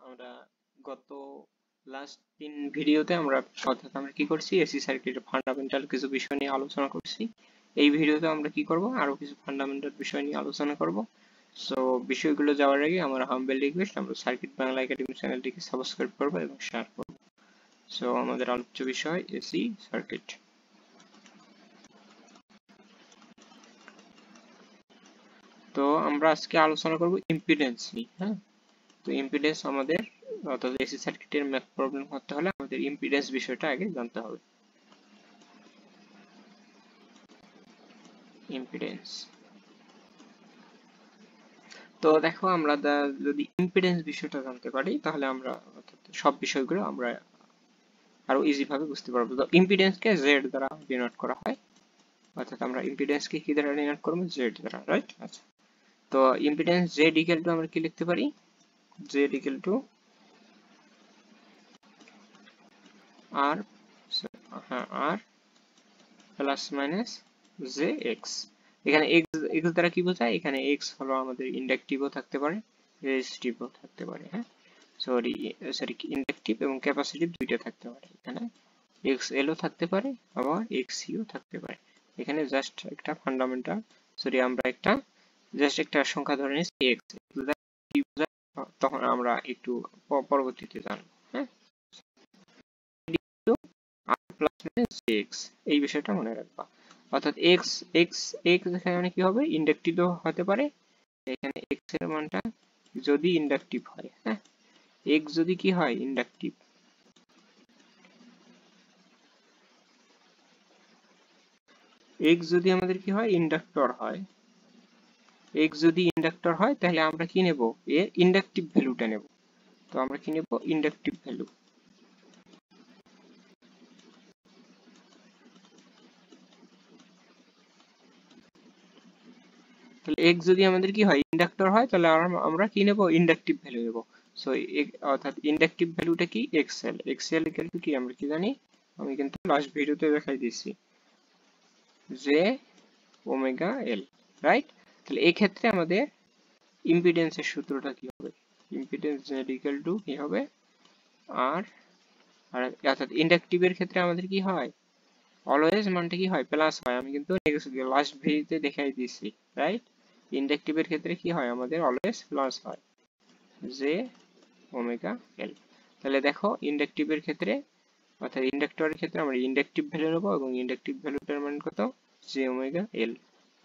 আমরা গত লাস্ট 3 ভিডিওতে আমরা কি করছি, এসি সার্কিটের ফান্ডামেন্টাল কিছু বিষয় নিয়ে আলোচনা করছি। এই ভিডিওতে আমরা কি করব, আরো কিছু ফান্ডামেন্টাল বিষয় নিয়ে আলোচনা করব। সো বিষয়গুলো যাওয়ার আগে আমার হাম্বল রিকোয়েস্ট, আমরা সার্কিট বাংলা একাডেমি চ্যানেলটিকে সাবস্ক্রাইব করব এবং শেয়ার করব। সো আমাদের আলোচ্য বিষয় এসি সার্কিট। তো আমরা আজকে আলোচনা করব ইম্পিডেন্স নিয়ে। হ্যাঁ, তো ইম্পিডেন্স আমাদের অর্থাৎ এসি সার্কিটের ম্যাথ প্রবলেম করতে হলে আমাদের ইম্পিডেন্স বিষয়টা আগে জানতে হবে। ইম্পিডেন্স, তো দেখো আমরা যদি ইম্পিডেন্স বিষয়টা জানতে পারি তাহলে আমরা সব বিষয়গুলো আমরা আরো ইজি ভাবে বুঝতে পারবো। তো ইম্পিডেন্সকে জেড দ্বারা ডিনোট করা হয়, অর্থাৎ আমরা ইম্পিডেন্সকে কি দ্বারা ডিনোট করব, জেড দ্বারা, রাইট? আচ্ছা, তো ইম্পিডেন্স জেড ইকুয়াল টু আমরা কি লিখতে পারি, জেড ইকুয়াল টু আর, হ্যাঁ, আর প্লাস মাইনাস জে এক্স। এখানে এক্স দ্বারা কি বোঝায়, এখানে এক্স হলো আমাদের ইন্ডাকটিভও থাকতে পারে, রেজিস্টিভও থাকতে পারে। হ্যাঁ, সরি ইন্ডাকটিভ এবং ক্যাপাসিটিভ দুইটা থাকতে পারে। এখানে এক্স এলও থাকতে পারে, আবার এক্স সিও থাকতে পারে। এখানে জাস্ট একটা ফান্ডামেন্টাল, সরি আমরা জাস্ট একটা সংখ্যা ধরে নিচ্ছি এক্স, কি বোঝায় তখন আমরা একটু পরবর্তীতে জানবো। হ্যাঁ, এই বিষয়টা মনে রাখবা। অর্থাৎ এক্স এক্স এক্স এখানে কি হবে, ইন্ডাকটিভ হতে পারে। এখানে এক্স এর মানটা যদি ইন্ডাকটিভ হয়, হ্যাঁ, এক্স যদি কি হয়, ইন্ডাকটিভ, এক্স যদি আমাদের কি হয়, ইন্ডাক্টর হয়, এক্স যদি ইন্ডাক্টর হয় তাহলে আমরা কি নেব, এর ইন্ডাকটিভ ভ্যালুটা নেব। তো আমরা কি নেব, ইন্ডাকটিভ ভ্যালু। তাহলে এক্স যদি আমাদের কি হয়, ইন্ডাক্টর হয়, তাহলে আমরা কি নেব, ইন্ডাকটিভ ভ্যালু নেব। সো অর্থাৎ ইন্ডাকটিভ ভ্যালুটা কি, এক্সএল। এক্সএল ইকুয়াল টু কি আমরা কি জানি, আমি কিন্তু লাস্ট ভিডিওতে দেখাই দিয়েছি, জে ওমেগা এল, রাইট? তাহলে এই ক্ষেত্রে আমাদের ইম্পিডেন্সের সূত্রটা কি হবে, ইম্পিডেন্স জেড ইকুয়াল টু কি হবে, আর অর্থাৎ ইন্ডাকটিভের ক্ষেত্রে আমাদের কি হয়, অলওয়েজ মানটা কি হয়, প্লাস হয়। আমি কিন্তু লাস্ট ভিডিওতে দেখাই দিয়েছি, রাইট? ইন্ডাকটিভের ক্ষেত্রে কি হয়, আমাদের অলওয়েজ প্লাস হয়, জে ওমেগা এল। তাহলে দেখো ইন্ডাকটিভের ক্ষেত্রে অর্থাৎ ইন্ডাক্টরের ক্ষেত্রে আমরা ইন্ডাকটিভ ভ্যালু নেব এবং ইন্ডাকটিভ ভ্যালুটার মান কত, জে ওমেগা এল।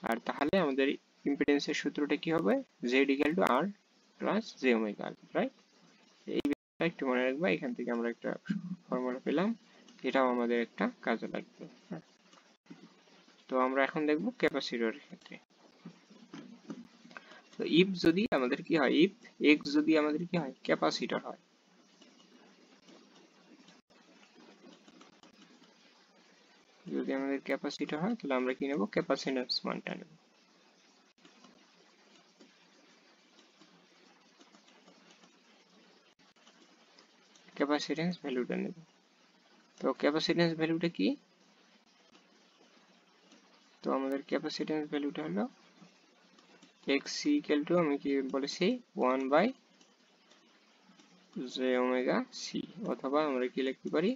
আর তাহলে আমাদের ইম্পিডেন্সের সূত্রটা কি হবে, Z equal to R plus J omega L, right? এই বিষয়টা একটু মনে রাখবা, এখান থেকে আমরা একটা ফর্মুলা পেলাম, এটাও আমাদের একটা কাজে লাগবে। তো আমরা এখন দেখব ক্যাপাসিটরের ক্ষেত্রে। তো ইফ যদি আমাদের কি হয়, ইফ এক্স যদি আমাদের কি হয়, ক্যাপাসিটর হয়, যদি আমাদের ক্যাপাসিটর হয় তাহলে আমরা কি নেব, ক্যাপাসিট্যান্স মানটা নেব। ক্যাপাসিট্যান্স ভ্যালুটা নেব। তো ক্যাপাসিট্যান্স ভ্যালুটা কি, তো আমাদের ক্যাপাসিট্যান্স ভ্যালুটা হলো এক্স সি ইকুয়াল টু, আমি কি বলেছি, 1 বাই জে ওমেগা সি, অথবা আমরা কি লিখতে পারি,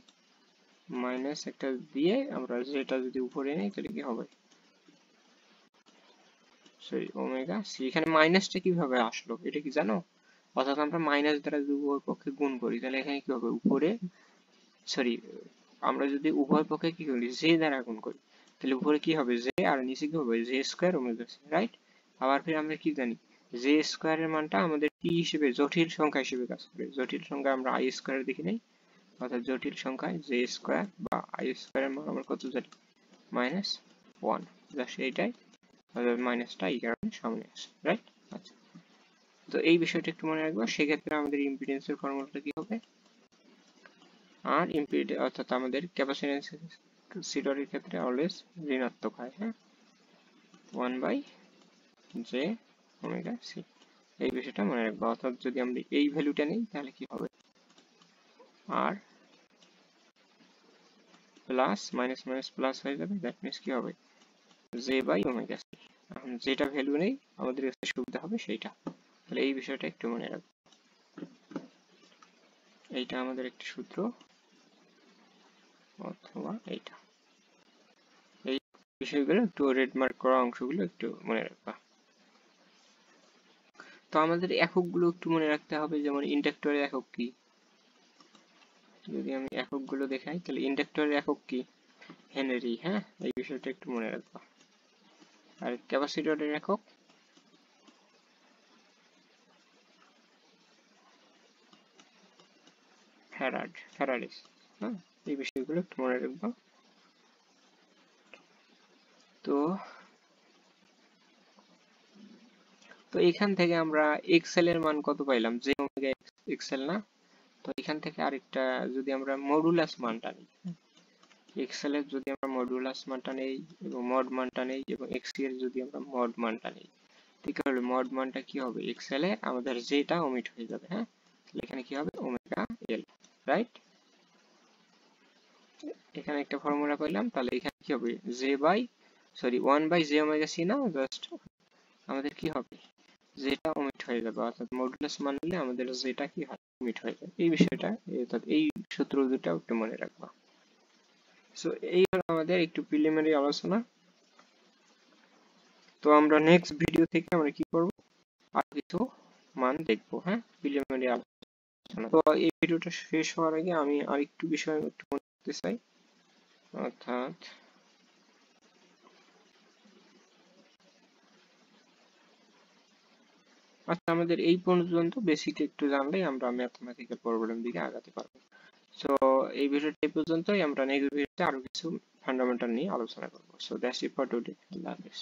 মাইনাস একটা দিয়ে আমরা যেটা যদি উপরে নেই তাহলে কি হবে, সরি ওমেগা সি। এখানে মাইনাসটা কিভাবে আসলো এটা কি জানো, অর্থাৎ আমরা মাইনাস দ্বারা যদি উভয় পক্ষে গুণ করি তাহলে এখানে কি হবে, উপরে, সরি আমরা যদি উভয় পক্ষে কি করি, জে দ্বারা গুণ করি তাহলে উপরে কি হবে, জে, আর নিচে কি হবে, J square omega C, right? আবার ফির আমরা কি জানি, জে স্কয়ারের মানটা আমাদের টি হিসেবে, জটিল সংখ্যা হিসেবে কাজ করে। জটিল সংখ্যা আমরা আই স্কয়ার দেখি নাই, অর্থাৎ জটিল সংখ্যায় জে স্কয়ার বা আই স্কয়ারের মান আমরা কত জানি, -1, জাস্ট এইটাই, অর্থাৎ মাইনাসটা এই কারণে সামনে আসে, রাইট? আচ্ছা, তো এই বিষয়টা একটু মনে রাখবো। সেক্ষেত্রে আমাদের ইম্পিডেন্সের ফর্মুলাটা কি হবে, আর অর্থাৎ আমাদের ক্যাপাসিটরের ক্ষেত্রে অলওয়েজ ঋণাত্মক হয়, হ্যাঁ, 1 বাই জে ওমেগা সি। এই বিষয়টা মনে রাখবো। অর্থাৎ যদি আমরা এই ভ্যালুটা নিই তাহলে কি হবে, আর প্লাস মাইনাস মাইনাস প্লাস হয়ে যাবে, দ্যাট মিনস কি হবে, জে বাই ওমেগা সি। এখন যেটা ভ্যালু নেই আমাদের কাছে সুবিধা হবে সেইটা, তাহলে এই বিষয়টা একটু মনে রাখবো। এইটা আমাদের একটা সূত্র, অথবা এইটা। এই বিষয়গুলো একটু রেড মার্ক করা অংশগুলো একটু মনে রাখবা। তো আমাদের এককগুলো একটু মনে রাখতে হবে, যেমন ইন্ডাক্টরের একক কি, যদি আমি এককগুলো দেখাই তাহলে ইন্ডাক্টরের একক কি, হেনরি। হ্যাঁ, এই বিষয়টা একটু মনে রাখবা। আর ক্যাপাসিটরের একক ফ্যারাডেস। হ্যাঁ, এই বিষয়গুলো একটু মনে রাখবা। তো তো এখান থেকে আমরা এক্সেল এর মান কত পাইলাম, যে ওমেগা এক্সেল না। তো এখান থেকে আরেকটা যদি আমরা মডুলাস মানটা নিই, এক্সেল এর যদি আমরা মডুলাস মানটা নেই এবং মড মানটা নেই, এবং এক্সি এর যদি আমরা মড মানটা নেই, ঠিক আছে, মড মানটা কি হবে, এক্সেল এ আমাদের যেটা ওমিট হয়ে যাবে। হ্যাঁ, তাহলে এখানে কি হবে, ওমেগা এল, রাইট। এখানে একটা ফর্মুলা পাইলাম, তাহলে এখানে কি হবে, J by sorry 1 by J omega C না, জাস্ট আমাদের কি হবে, যেটা ওমিট হয়ে যাবে, অর্থাৎ মডুলাস মান নিলে আমাদের যেটা কি হয়, ওমিট হয়ে যাবে। এই বিষয়টা, অর্থাৎ এই সূত্র দুটো একটু মনে রাখবা। সো এই হলো আমাদের একটু প্রিলিমিনারি আলোচনা। তো আমরা নেক্সট ভিডিও থেকে আমরা কি করব, আর কিছু মান দেখবো। হ্যাঁ, প্রিলিমিনারি আলোচনা। তো এই ভিডিওটা শেষ হওয়ার আগে আমি আরেকটু বিষয় একটু বলতে চাই, অর্থাৎ আচ্ছা, আমাদের এই পর্যন্ত বেসিক একটু জানলেই আমরা ম্যাথমেটিক্যাল প্রবলেম দিকে আগাতে পারবো। সো এই ভিডিওটা এই পর্যন্তই, আমরা নেক্সট ভিডিওতে আরো কিছু ফান্ডামেন্টাল নিয়ে আলোচনা করবো। So that's it for today. Allah হাফেজ।